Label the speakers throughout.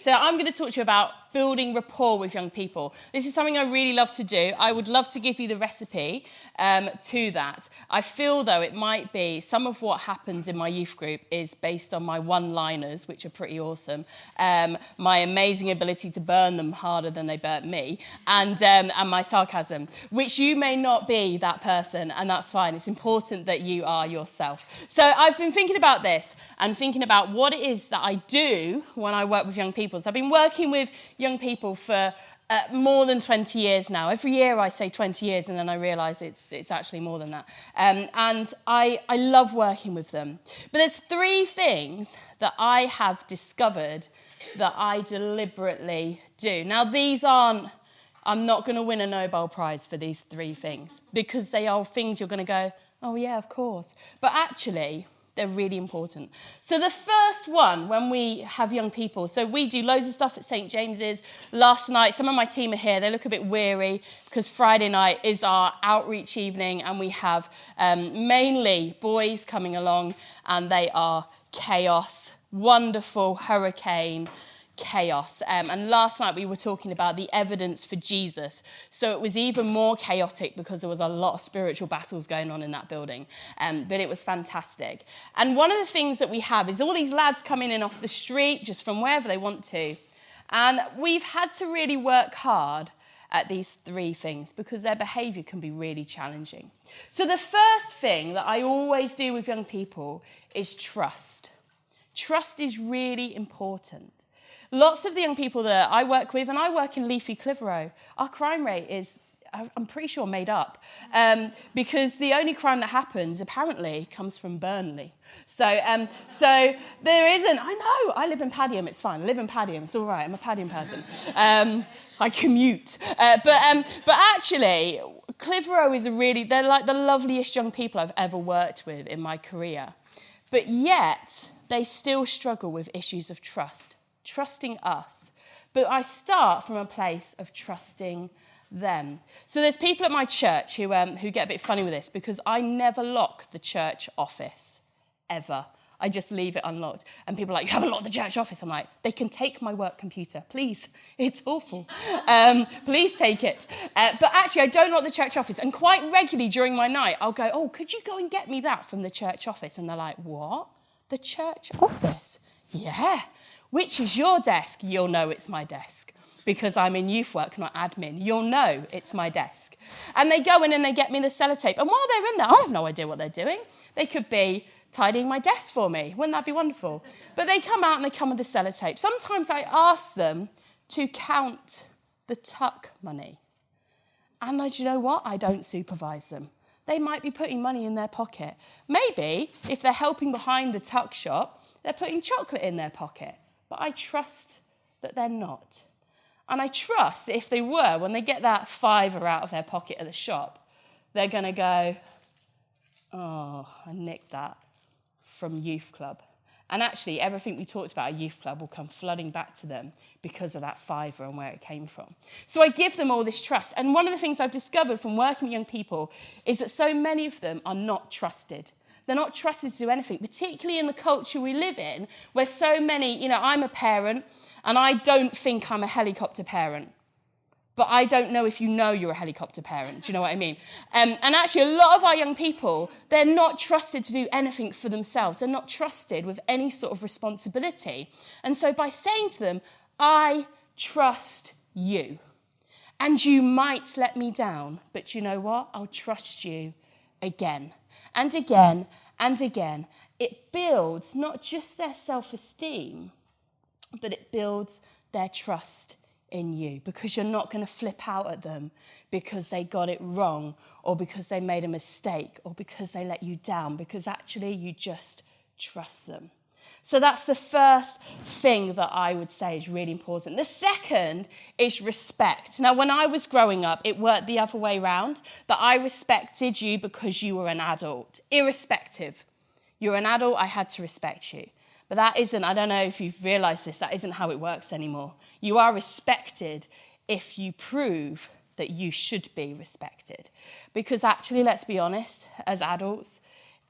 Speaker 1: So I'm going to talk to you about building rapport with young people. This is something I really love to do. I would love to give you the recipe to that. I feel, though, it might be some of what happens in my youth group is based on my one-liners, which are pretty awesome, my amazing ability to burn them harder than they burnt me, and my sarcasm, which you may not be that person, and that's fine. It's important that you are yourself. So I've been thinking about this and thinking about what it is that I do when I work with young people. So I've been working with young people for more than 20 years now. Every year I say 20 years and then I realise it's actually more than that. And I love working with them. But there's 3 things that I have discovered that I deliberately do. Now I'm not going to win a Nobel Prize for these 3 things because they are things you're going to go, oh yeah, of course. But actually, they're really important. So the first one, when we have young people, so we do loads of stuff at St. James's. Last night, some of my team are here. They look a bit weary because Friday night is our outreach evening and we have mainly boys coming along and they are chaos, wonderful hurricane chaos. And last night we were talking about the evidence for Jesus. So it was even more chaotic because there was a lot of spiritual battles going on in that building. But it was fantastic. And one of the things that we have is all these lads coming in off the street, just from wherever they want to. And we've had to really work hard at these 3 things because their behaviour can be really challenging. So the first thing that I always do with young people is trust. Trust is really important. Lots of the young people that I work with, and I work in Leafy Clitheroe, our crime rate is, I'm pretty sure, made up. Because the only crime that happens, apparently, comes from Burnley. So there isn't, I know, I live in Padiham, it's fine. I live in Padiham, it's all right, I'm a Padiham person. I commute. But actually, Clitheroe is they're like the loveliest young people I've ever worked with in my career. But yet, they still struggle with issues of trusting us. But I start from a place of trusting them. So there's people at my church who get a bit funny with this because I never lock the church office, ever. I just leave it unlocked. And people are like, you haven't locked the church office. I'm like, they can take my work computer, please. It's awful. Please take it. But actually, I don't lock the church office. And quite regularly during my night, I'll go, oh, could you go and get me that from the church office? And they're like, what? The church office? Yeah. Which is your desk? You'll know it's my desk because I'm in youth work, not admin. You'll know it's my desk. And they go in and they get me the sellotape. And while they're in there, I have no idea what they're doing. They could be tidying my desk for me. Wouldn't that be wonderful? But they come out and they come with the sellotape. Sometimes I ask them to count the tuck money. And do you know what? I don't supervise them. They might be putting money in their pocket. Maybe if they're helping behind the tuck shop, they're putting chocolate in their pocket. But I trust that they're not. And I trust that if they were, when they get that £5 out of their pocket at the shop, they're going to go, oh, I nicked that from youth club. And actually, everything we talked about at youth club will come flooding back to them because of that £5 and where it came from. So I give them all this trust. And one of the things I've discovered from working with young people is that so many of them are not trusted. They're not trusted to do anything, particularly in the culture we live in, where so many, I'm a parent, and I don't think I'm a helicopter parent. But I don't know if you know you're a helicopter parent. Do you know what I mean? And actually, a lot of our young people, they're not trusted to do anything for themselves. They're not trusted with any sort of responsibility. And so by saying to them, I trust you, and you might let me down, but you know what? I'll trust you again and again and again. It builds not just their self-esteem, but it builds their trust in you, because you're not going to flip out at them because they got it wrong or because they made a mistake or because they let you down, because actually you just trust them. So that's the first thing that I would say is really important. The second is respect. Now, when I was growing up, it worked the other way around, that I respected you because you were an adult. Irrespective. You're an adult, I had to respect you. But that isn't, I don't know if you've realised this, that isn't how it works anymore. You are respected if you prove that you should be respected. Because actually, let's be honest, as adults,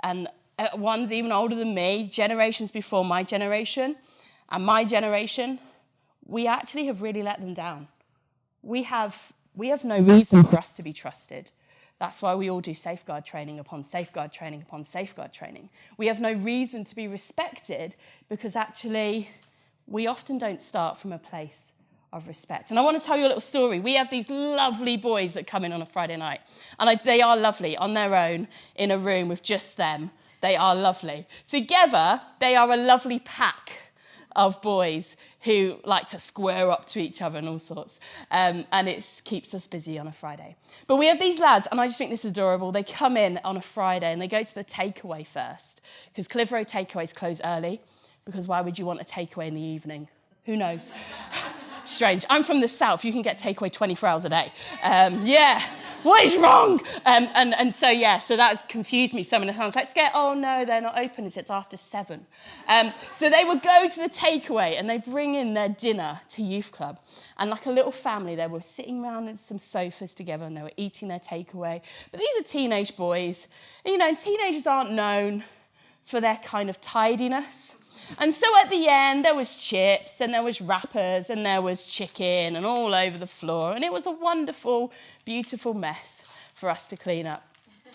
Speaker 1: and ones even older than me, generations before my generation, and my generation, we actually have really let them down. We have no reason for us to be trusted. That's why we all do safeguard training upon safeguard training upon safeguard training. We have no reason to be respected because actually we often don't start from a place of respect. And I want to tell you a little story. We have these lovely boys that come in on a Friday night. And they are lovely on their own in a room with just them. They are lovely. Together, they are a lovely pack of boys who like to square up to each other and all sorts. And it keeps us busy on a Friday. But we have these lads, and I just think this is adorable. They come in on a Friday and they go to the takeaway first, because Clitheroe takeaways close early, because why would you want a takeaway in the evening? Who knows? Strange. I'm from the south. You can get takeaway 24 hours a day. What is wrong? So that's confused me so many times. Let's get, oh no, they're not open. It's after 7. So they would go to the takeaway and they bring in their dinner to youth club. And like a little family, they were sitting around on some sofas together and they were eating their takeaway. But these are teenage boys. And, teenagers aren't known for their kind of tidiness. And so at the end, there was chips and there was wrappers and there was chicken and all over the floor. And it was a wonderful, beautiful mess for us to clean up.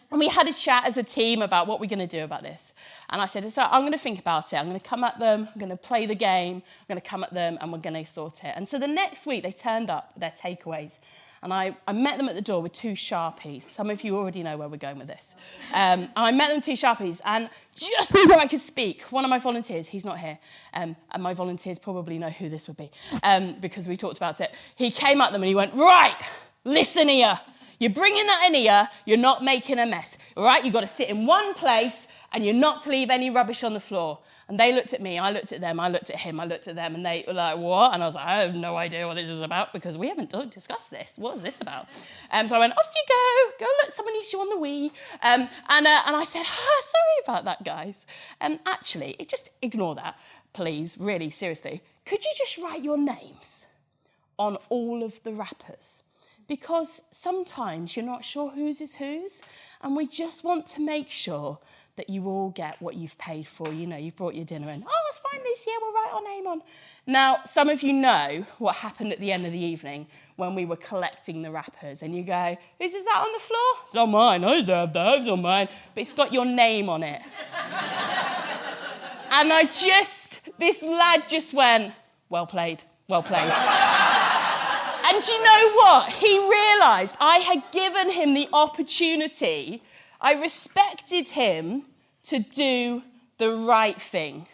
Speaker 1: And we had a chat as a team about what we're going to do about this. And I said, so I'm going to think about it. I'm going to come at them. I'm going to play the game. I'm going to come at them and we're going to sort it. And so the next week, they turned up with their takeaways. And I met them at the door with 2 Sharpies. Some of you already know where we're going with this. And I met them with 2 Sharpies. And just before I could speak, one of my volunteers, he's not here, and my volunteers probably know who this would be, because we talked about it. He came at them and he went, right, listen here. You're bringing that in here. You're not making a mess. All right, you've got to sit in one place and you're not to leave any rubbish on the floor. And they looked at me, I looked at them, I looked at him, I looked at them, and they were like, what? And I was like, I have no idea what this is about because we haven't discussed this. What is this about? So I went, off you go, look, someone needs you on the Wii. And I said, sorry about that, guys. Actually, just ignore that, please, really, seriously. Could you just write your names on all of the wrappers? Because sometimes you're not sure whose is whose, and we just want to make sure that you all get what you've paid for. You've brought your dinner in. Oh, that's fine, Lucy, yeah, we'll write our name on. Now, some of you know what happened at the end of the evening when we were collecting the wrappers, and you go, whose is that on the floor? It's not mine, I don't have that, it's not mine. But it's got your name on it. And this lad just went, well played, well played. And you know what? He realised I had given him the opportunity. I respected him to do the right thing.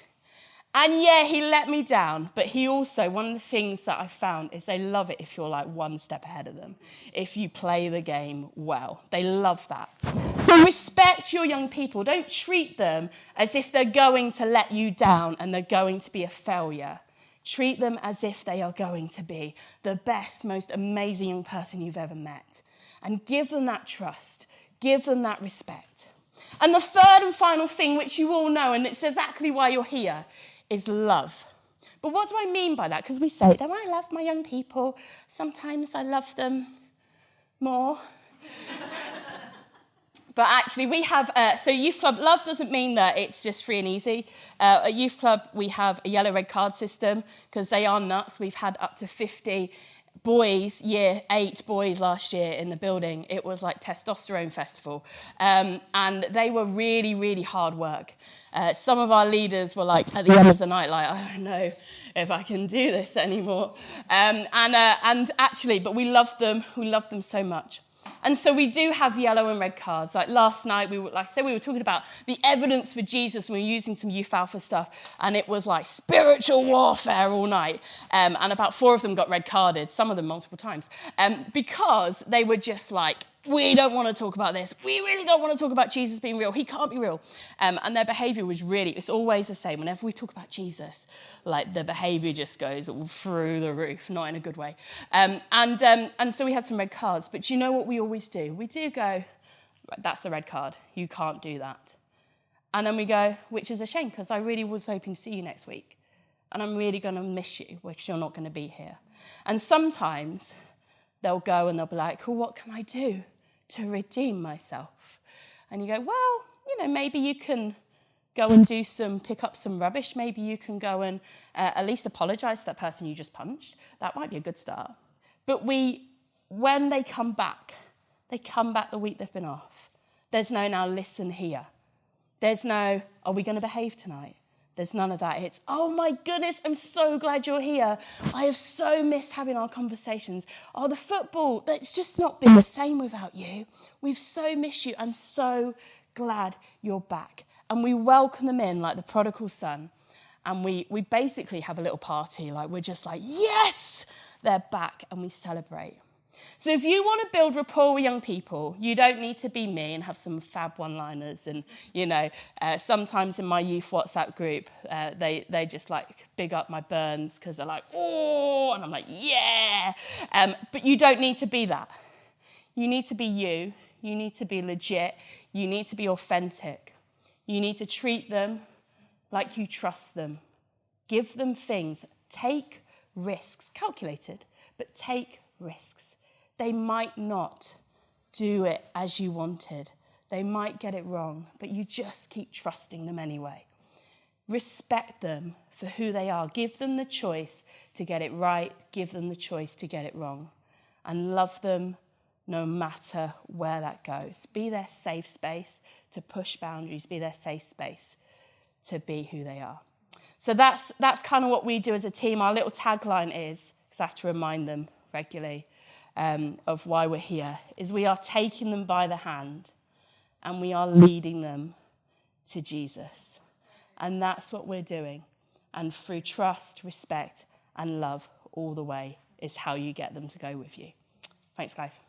Speaker 1: And yeah, he let me down, but he also, one of the things that I found is they love it if you're like one step ahead of them, if you play the game well. They love that. So respect your young people. Don't treat them as if they're going to let you down and they're going to be a failure. Treat them as if they are going to be the best, most amazing young person you've ever met. And give them that trust. Give them that respect. And the third and final thing, which you all know, and it's exactly why you're here, is love. But what do I mean by that? Because we say, don't I love my young people? Sometimes I love them more. But actually, we have, so Youth Club, love doesn't mean that it's just free and easy. At Youth Club, we have a yellow red card system because they are nuts. We've had up to 50 boys, 8 boys last year in the building. It was like testosterone festival. And they were really, really hard work. Some of our leaders were like, at the end of the night, like, I don't know if I can do this anymore. And actually, but we love them so much. And so we do have yellow and red cards. Like last night, we were talking about the evidence for Jesus, and we were using some Youth Alpha stuff, and it was like spiritual warfare all night. And about 4 of them got red carded, some of them multiple times, because they were just like, we don't want to talk about this. We really don't want to talk about Jesus being real. He can't be real. And their behaviour was it's always the same. Whenever we talk about Jesus, like the behaviour just goes all through the roof, not in a good way. And so we had some red cards. But you know what we always do? We do go, that's a red card. You can't do that. And then we go, which is a shame, because I really was hoping to see you next week. And I'm really going to miss you, because you're not going to be here. And sometimes they'll go and they'll be like, well, what can I do to redeem myself? And you go, well, maybe you can go and pick up some rubbish. Maybe you can go and at least apologise to that person you just punched. That might be a good start. But when they come back the week they've been off. There's no now listen here. There's no, are we going to behave tonight? There's none of that. It's, oh my goodness, I'm so glad you're here. I have so missed having our conversations. Oh, the football, it's just not been the same without you. We've so missed you. I'm so glad you're back. And we welcome them in like the prodigal son. And we basically have a little party. Like we're just like, yes, they're back, and we celebrate. So if you want to build rapport with young people, you don't need to be me and have some fab one-liners. And, sometimes in my youth WhatsApp group, they just like big up my burns because they're like, oh, and I'm like, yeah. But you don't need to be that. You need to be you. You need to be legit. You need to be authentic. You need to treat them like you trust them. Give them things. Take risks. Calculated, but take risks. They might not do it as you wanted. They might get it wrong, but you just keep trusting them anyway. Respect them for who they are. Give them the choice to get it right. Give them the choice to get it wrong. And love them no matter where that goes. Be their safe space to push boundaries. Be their safe space to be who they are. So that's kind of what we do as a team. Our little tagline is, because I have to remind them regularly, of why we're here, is we are taking them by the hand and we are leading them to Jesus. And that's what we're doing. And through trust, respect, and love all the way is how you get them to go with you. Thanks, guys.